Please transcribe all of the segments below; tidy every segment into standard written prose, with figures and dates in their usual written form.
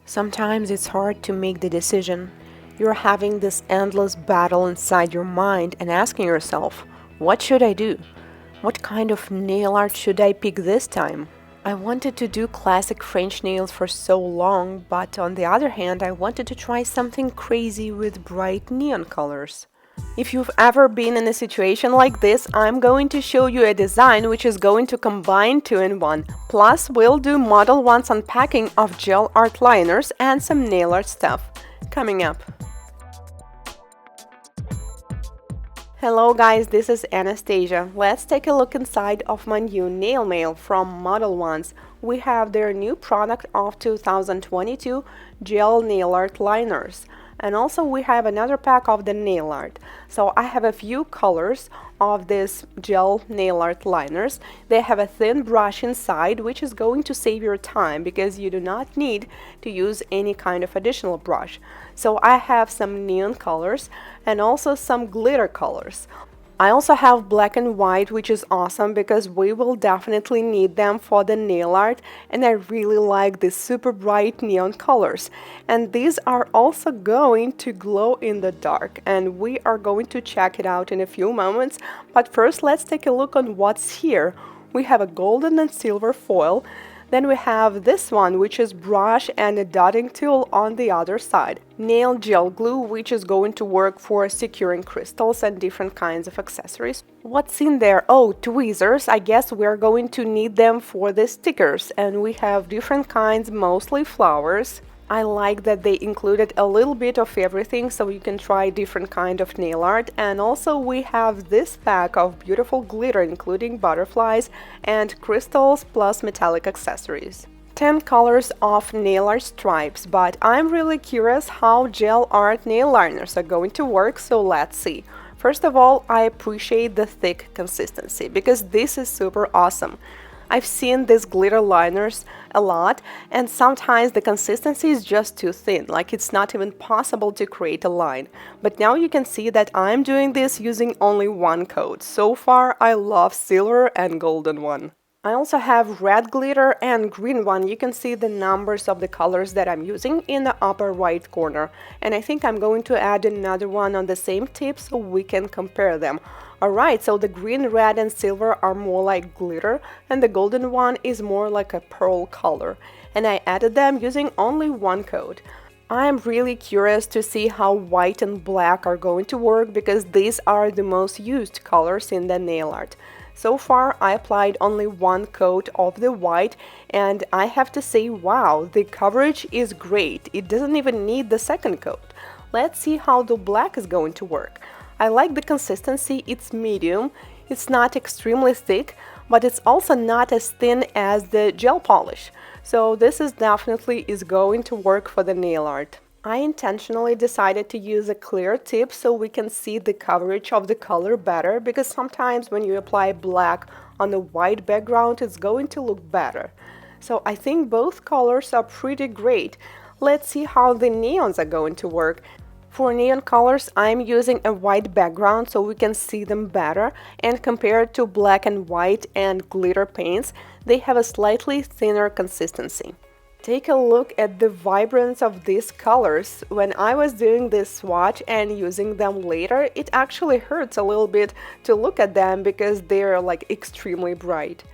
Sometimes it's hard to make the decision. You're having this endless battle inside your mind and asking yourself, what should I do? What kind of nail art should I pick this time? I wanted to do classic French nails for so long, but on the other hand, I wanted to try something crazy with bright neon colors. If you've ever been in a situation like this, I'm going to show you a design which is going to combine two in one. Plus, we'll do Model 1's unpacking of gel art liners and some nail art stuff. Coming up. Hello guys, this is Anastasia. Let's take a look inside of my new nail mail from Modelones. We have their new product of 2022 gel nail art liners. And also we have another pack of the nail art. So I have a few colors of this gel nail art liners. They have a thin brush inside, which is going to save your time because you do not need to use any kind of additional brush. So I have some neon colors and also some glitter colors. I also have black and white, which is awesome because we will definitely need them for the nail art, and I really like these super bright neon colors. And these are also going to glow in the dark, and we are going to check it out in a few moments. But first, let's take a look on what's here. We have a golden and silver foil. Then we have this one, which is brush and a dotting tool on the other side. Nail gel glue, which is going to work for securing crystals and different kinds of accessories. What's in there? Oh, tweezers. I guess we're going to need them for the stickers. And we have different kinds, mostly flowers. I like that they included a little bit of everything so you can try different kind of nail art. And also we have this pack of beautiful glitter, including butterflies and crystals plus metallic accessories. 10 colors of nail art stripes, but I'm really curious how gel art nail liners are going to work, so let's see. First of all, I appreciate the thick consistency because this is super awesome. I've seen these glitter liners a lot, and sometimes the consistency is just too thin, like it's not even possible to create a line. But now you can see that I'm doing this using only one coat. So far, I love silver and golden one. I also have red glitter and green one. You can see the numbers of the colors that I'm using in the upper right corner. And I think I'm going to add another one on the same tip so we can compare them. Alright, so the green, red and silver are more like glitter and the golden one is more like a pearl color. And I added them using only one coat. I'm really curious to see how white and black are going to work because these are the most used colors in the nail art. So far, I applied only one coat of the white and I have to say, wow, the coverage is great. It doesn't even need the second coat. Let's see how the black is going to work. I like the consistency, it's medium, it's not extremely thick, but it's also not as thin as the gel polish. So this is definitely going to work for the nail art. I intentionally decided to use a clear tip so we can see the coverage of the color better because sometimes when you apply black on a white background it's going to look better. So I think both colors are pretty great. Let's see how the neons are going to work. For neon colors, I'm using a white background so we can see them better, and compared to black and white and glitter paints, they have a slightly thinner consistency. Take a look at the vibrance of these colors. When I was doing this swatch and using them later, it actually hurts a little bit to look at them because they're like extremely bright.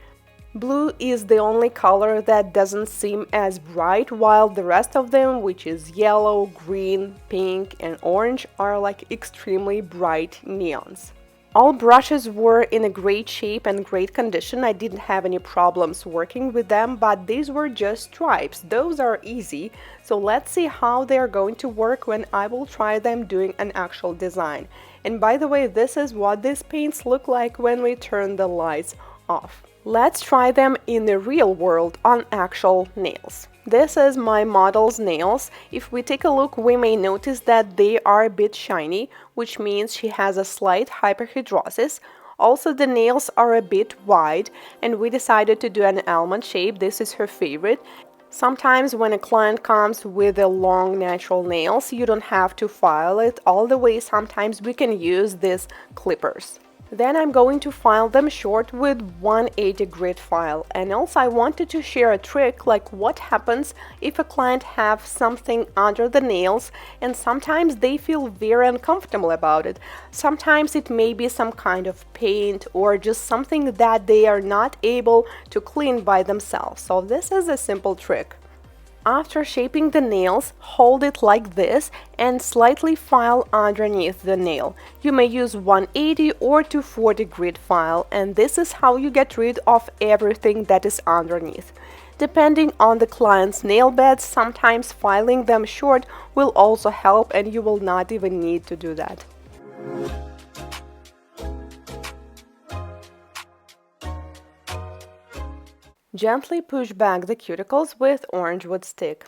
Blue is the only color that doesn't seem as bright, while the rest of them, which is yellow, green, pink and orange, are like extremely bright neons. All brushes were in a great shape and great condition. I didn't have any problems working with them, but these were just stripes. Those are easy, so let's see how they are going to work when I will try them doing an actual design. And by the way, this is what these paints look like when we turn the lights off. Let's try them in the real world on actual nails. This is my model's nails. If we take a look, we may notice that they are a bit shiny, which means she has a slight hyperhidrosis. Also, the nails are a bit wide, and we decided to do an almond shape. This is her favorite. Sometimes when a client comes with a long natural nails, you don't have to file it all the way. Sometimes we can use these clippers. Then I'm going to file them short with 180 grit file. And also I wanted to share a trick like what happens if a client have something under the nails and sometimes they feel very uncomfortable about it. Sometimes it may be some kind of paint or just something that they are not able to clean by themselves. So this is a simple trick. After shaping the nails, hold it like this and slightly file underneath the nail. You may use 180 or 240 grit file, and this is how you get rid of everything that is underneath. Depending on the client's nail beds, sometimes filing them short will also help and you will not even need to do that. Gently push back the cuticles with orange wood stick.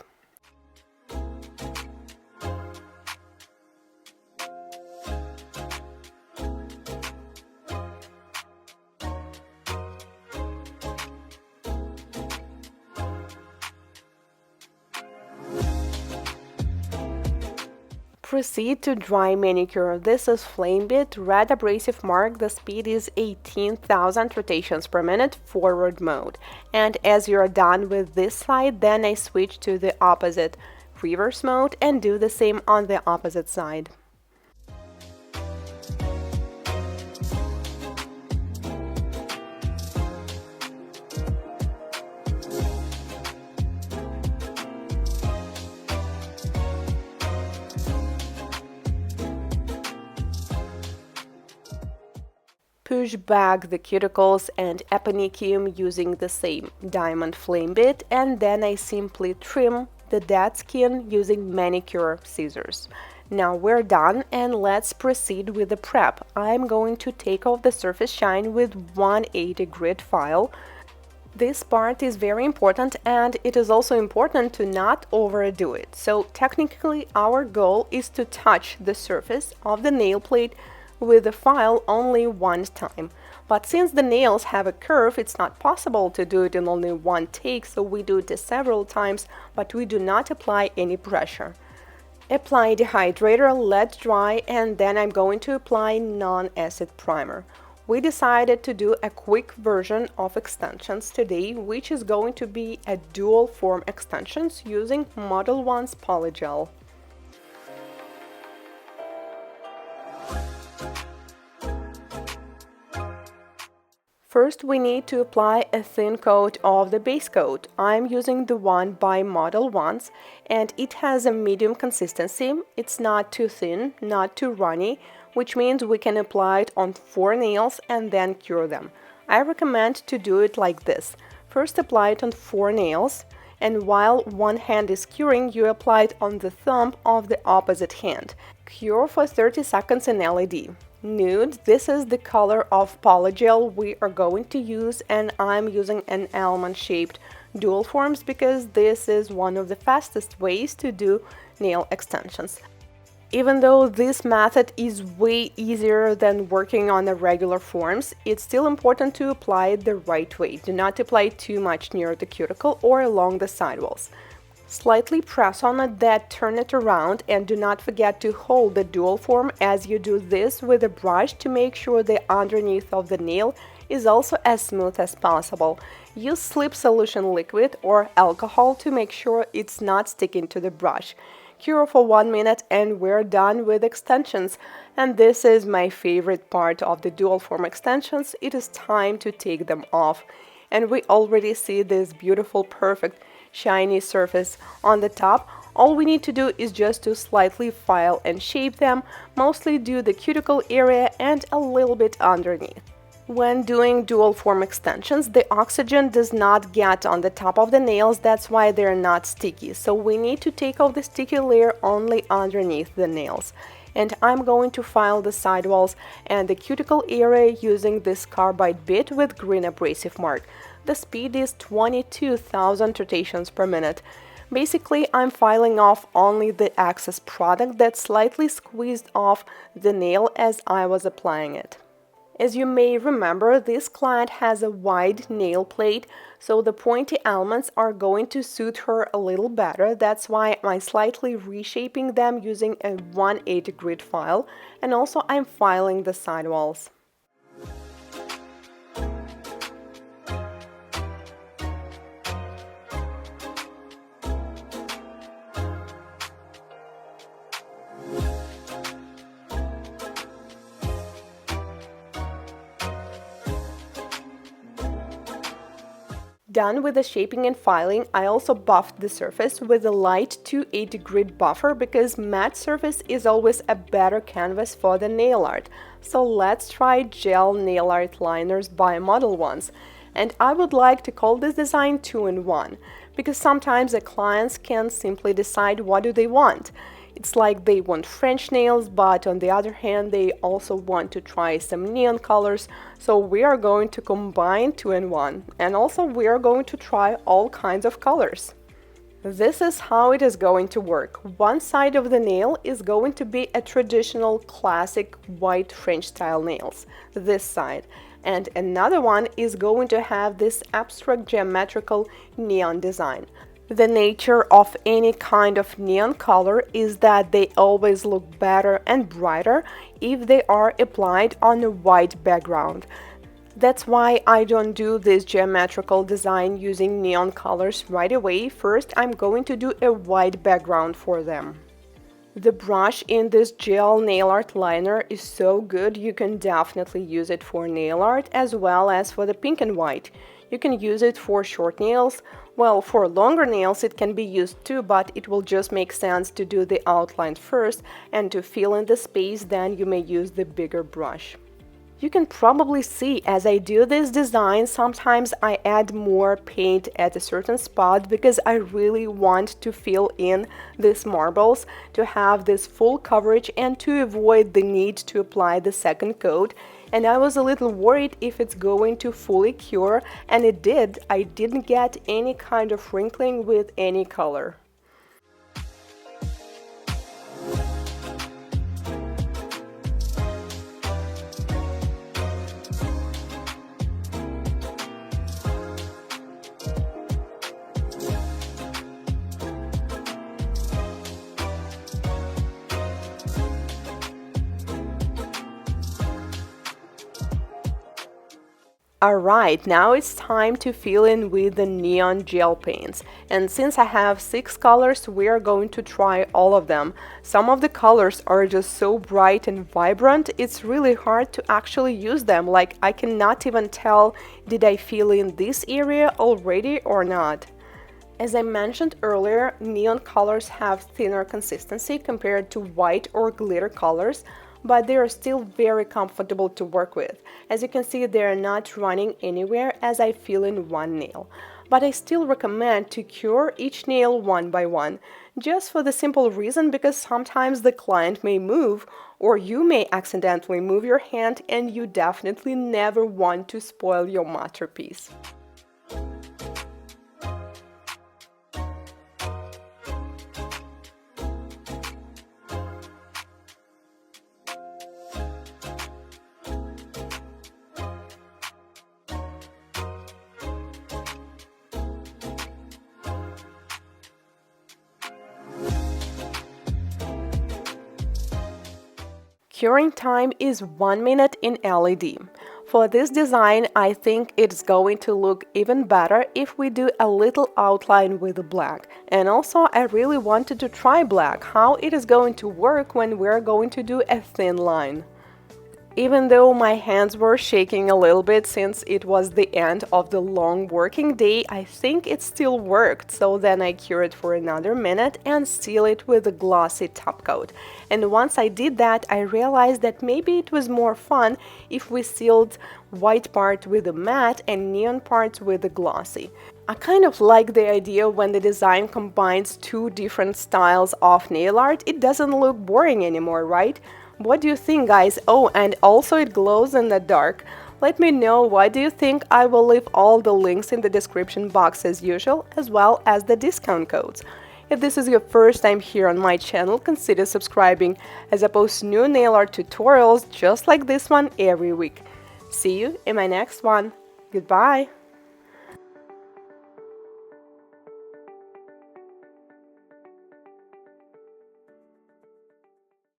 Proceed to dry manicure. This is Flame Bit Red Abrasive Mark. The speed is 18,000 rotations per minute, forward mode. And as you're done with this side, then I switch to the opposite, reverse mode, and do the same on the opposite side. Push back the cuticles and eponychium using the same diamond flame bit, and then I simply trim the dead skin using manicure scissors. Now we're done and let's proceed with the prep. I'm going to take off the surface shine with 180 grit file. This part is very important and it is also important to not overdo it. So technically our goal is to touch the surface of the nail plate with the file only one time. But since the nails have a curve, it's not possible to do it in only one take, so we do it several times, but we do not apply any pressure. Apply dehydrator, let dry, and then I'm going to apply non-acid primer. We decided to do a quick version of extensions today, which is going to be a dual form extensions using Modelones Polygel. First, we need to apply a thin coat of the base coat. I'm using the one by Modelones, and it has a medium consistency. It's not too thin, not too runny, which means we can apply it on 4 nails and then cure them. I recommend to do it like this. First apply it on 4 nails, and while one hand is curing, you apply it on the thumb of the opposite hand. Cure for 30 seconds in LED. Nude, this is the color of Polygel we are going to use, and I'm using an almond-shaped dual forms because this is one of the fastest ways to do nail extensions. Even though this method is way easier than working on the regular forms, it's still important to apply it the right way. Do not apply too much near the cuticle or along the sidewalls. Slightly press on it, then turn it around, and do not forget to hold the dual form as you do this with a brush to make sure the underneath of the nail is also as smooth as possible. Use slip solution liquid or alcohol to make sure it's not sticking to the brush. Cure for 1 minute and we're done with extensions. And this is my favorite part of the dual form extensions. It is time to take them off. And we already see this beautiful, perfect, shiny surface on the top. All we need to do is just to slightly file and shape them, mostly do the cuticle area and a little bit underneath. When doing dual form extensions, the oxygen does not get on the top of the nails, that's why they're not sticky. So we need to take off the sticky layer only underneath the nails. And I'm going to file the sidewalls and the cuticle area using this carbide bit with green abrasive mark. The speed is 22,000 rotations per minute. Basically, I'm filing off only the excess product that slightly squeezed off the nail as I was applying it. As you may remember, this client has a wide nail plate, so the pointy elements are going to suit her a little better. That's why I'm slightly reshaping them using a 180 grit file, and also I'm filing the sidewalls. Done with the shaping and filing, I also buffed the surface with a light 280 grit buffer because matte surface is always a better canvas for the nail art. So let's try gel nail art liners by Modelones. And I would like to call this design 2-in-1 because sometimes the clients can simply decide what do they want. It's like they want French nails, but on the other hand, they also want to try some neon colors. So we are going to combine 2-in-1, and also we are going to try all kinds of colors. This is how it is going to work. One side of the nail is going to be a traditional classic white French style nails, this side. And another one is going to have this abstract geometrical neon design. The nature of any kind of neon color is that they always look better and brighter if they are applied on a white background. That's why I don't do this geometrical design using neon colors right away. First, I'm going to do a white background for them. The brush in this gel nail art liner is so good, you can definitely use it for nail art as well as for the pink and white. You can use it for short nails. Well, for longer nails it can be used too, but it will just make sense to do the outline first, and to fill in the space then you may use the bigger brush. You can probably see as I do this design, sometimes I add more paint at a certain spot because I really want to fill in these marbles, to have this full coverage and to avoid the need to apply the second coat. And I was a little worried if it's going to fully cure, and it did. I didn't get any kind of wrinkling with any color. Alright, now it's time to fill in with the neon gel paints. And since I have 6 colors, we are going to try all of them. Some of the colors are just so bright and vibrant, it's really hard to actually use them. Like, I cannot even tell, did I fill in this area already or not? As I mentioned earlier, neon colors have thinner consistency compared to white or glitter colors, but they are still very comfortable to work with. As you can see, they are not running anywhere as I fill in one nail. But I still recommend to cure each nail one by one, just for the simple reason because sometimes the client may move, or you may accidentally move your hand, and you definitely never want to spoil your masterpiece. Curing time is 1 minute in LED. For this design, I think it's going to look even better if we do a little outline with black. And also, I really wanted to try black, how it is going to work when we're going to do a thin line. Even though my hands were shaking a little bit since it was the end of the long working day, I think it still worked. So then I cure it for another minute and seal it with a glossy top coat. And once I did that, I realized that maybe it was more fun if we sealed white part with a matte and neon parts with a glossy. I kind of like the idea when the design combines two different styles of nail art. It doesn't look boring anymore, right? What do you think, guys? Oh, and also it glows in the dark. Let me know what do you think. I will leave all the links in the description box as usual, as well as the discount codes. If this is your first time here on my channel, consider subscribing, as I post new nail art tutorials just like this one every week. See you in my next one. Goodbye!